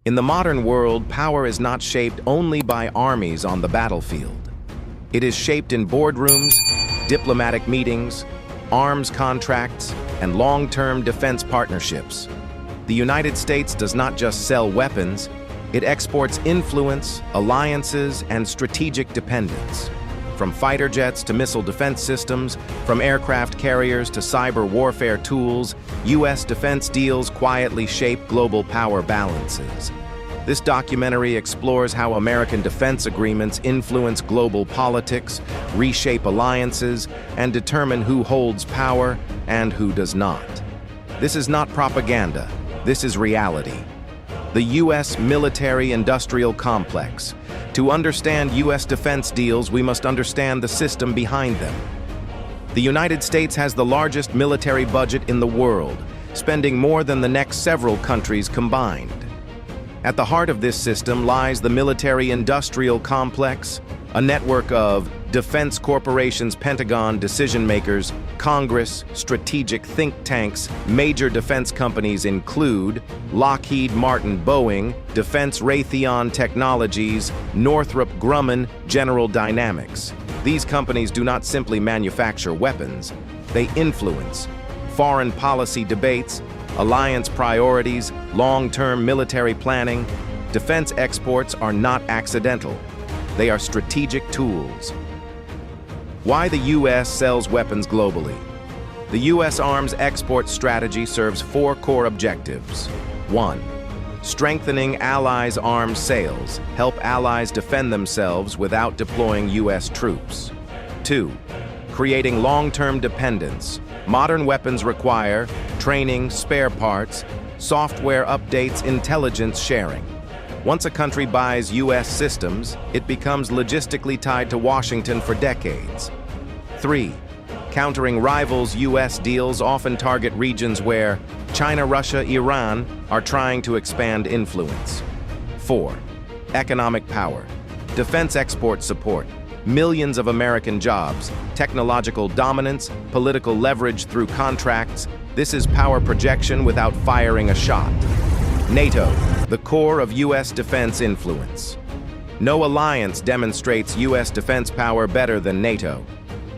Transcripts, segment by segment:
In the modern world, power is not shaped only by armies on the battlefield. It is shaped in boardrooms, diplomatic meetings, arms contracts, and long-term defense partnerships. The United States does not just sell weapons, it exports influence, alliances, and strategic dependence. From fighter jets to missile defense systems, from aircraft carriers to cyber warfare tools, U.S. defense deals quietly shape global power balances. This documentary explores how American defense agreements influence global politics, reshape alliances, and determine who holds power and who does not. This is not propaganda, this is reality. The U.S. military-industrial complex. To understand U.S. defense deals, we must understand the system behind them. The United States has the largest military budget in the world, spending more than the next several countries combined. At the heart of this system lies the military-industrial complex, a network of defense corporations, Pentagon decision-makers, Congress, strategic think tanks. Major defense companies include Lockheed Martin, Boeing, Defense Raytheon Technologies, Northrop Grumman, General Dynamics. These companies do not simply manufacture weapons, they influence foreign policy debates, alliance priorities, long-term military planning. Defense exports are not accidental. They are strategic tools. Why the U.S. sells weapons globally? The U.S. arms export strategy serves four core objectives. 1. Strengthening allies' arms sales. Help allies defend themselves without deploying U.S. troops. 2. Creating long-term dependence. Modern weapons require training, spare parts, software updates, intelligence sharing. Once a country buys U.S. systems, it becomes logistically tied to Washington for decades. 3. Countering rivals. U.S. deals often target regions where China, Russia, Iran are trying to expand influence. 4. Economic power. Defense export support. Millions of American jobs, technological dominance, political leverage through contracts. This is power projection without firing a shot. NATO, the core of U.S. defense influence. No alliance demonstrates U.S. defense power better than NATO.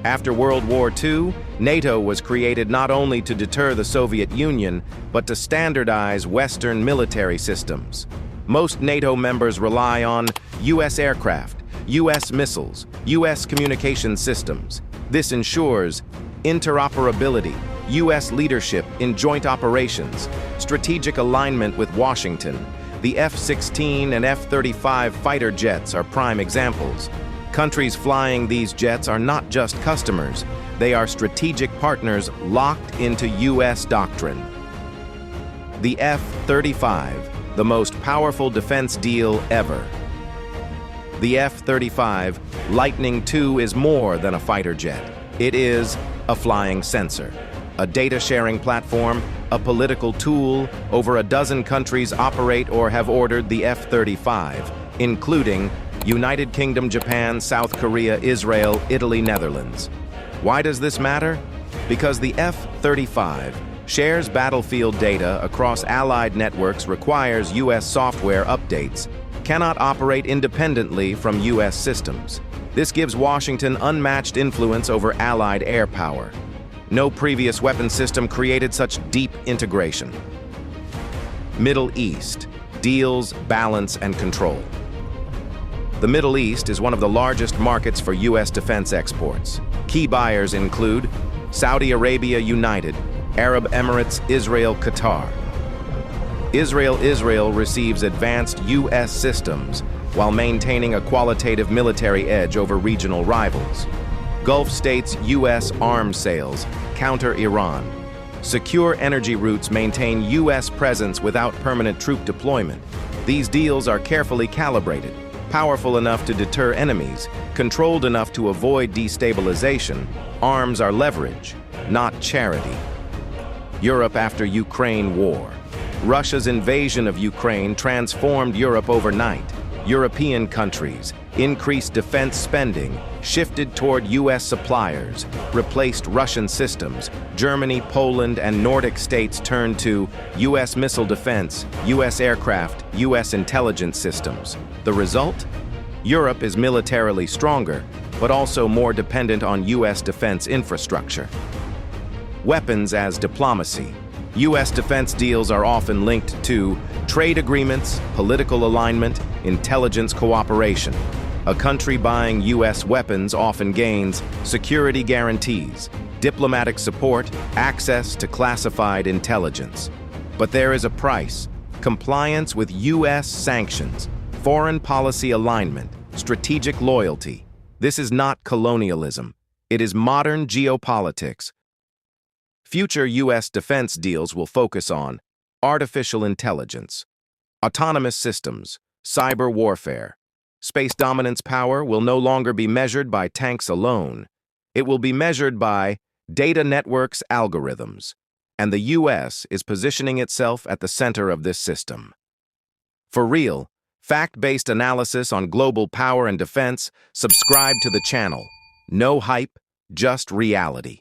After World War II, NATO was created not only to deter the Soviet Union, but to standardize Western military systems. Most NATO members rely on U.S. aircraft, U.S. missiles, U.S. communication systems. This ensures interoperability, U.S. leadership in joint operations, strategic alignment with Washington. The F-16 and F-35 fighter jets are prime examples. Countries flying these jets are not just customers, they are strategic partners locked into U.S. doctrine. The F-35, the most powerful defense deal ever. The F-35 Lightning II is more than a fighter jet. It is a flying sensor, a data-sharing platform, a political tool. Over a dozen countries operate or have ordered the F-35, including United Kingdom, Japan, South Korea, Israel, Italy, Netherlands. Why does this matter? Because the F-35 shares battlefield data across allied networks, requires U.S. software updates, cannot operate independently from U.S. systems. This gives Washington unmatched influence over allied air power. No previous weapon system created such deep integration. Middle East, deals, balance, and control. The Middle East is one of the largest markets for U.S. defense exports. Key buyers include Saudi Arabia, United, Arab Emirates, Israel, Qatar. Israel receives advanced U.S. systems while maintaining a qualitative military edge over regional rivals. Gulf states' U.S. arms sales counter Iran. Secure energy routes maintain U.S. presence without permanent troop deployment. These deals are carefully calibrated, powerful enough to deter enemies, controlled enough to avoid destabilization. Arms are leverage, not charity. Europe after Ukraine war. Russia's invasion of Ukraine transformed Europe overnight. European countries increased defense spending, shifted toward U.S. suppliers, replaced Russian systems. Germany, Poland, and Nordic states turned to U.S. missile defense, U.S. aircraft, U.S. intelligence systems. The result? Europe is militarily stronger, but also more dependent on U.S. defense infrastructure. Weapons as diplomacy. U.S. defense deals are often linked to trade agreements, political alignment, intelligence cooperation. A country buying U.S. weapons often gains security guarantees, diplomatic support, access to classified intelligence. But there is a price: compliance with U.S. sanctions, foreign policy alignment, strategic loyalty. This is not colonialism. It is modern geopolitics. Future U.S. defense deals will focus on artificial intelligence, autonomous systems, cyber warfare. Space dominance power will no longer be measured by tanks alone. It will be measured by data networks algorithms, and the U.S. is positioning itself at the center of this system. For real, fact-based analysis on global power and defense, subscribe to the channel. No hype, just reality.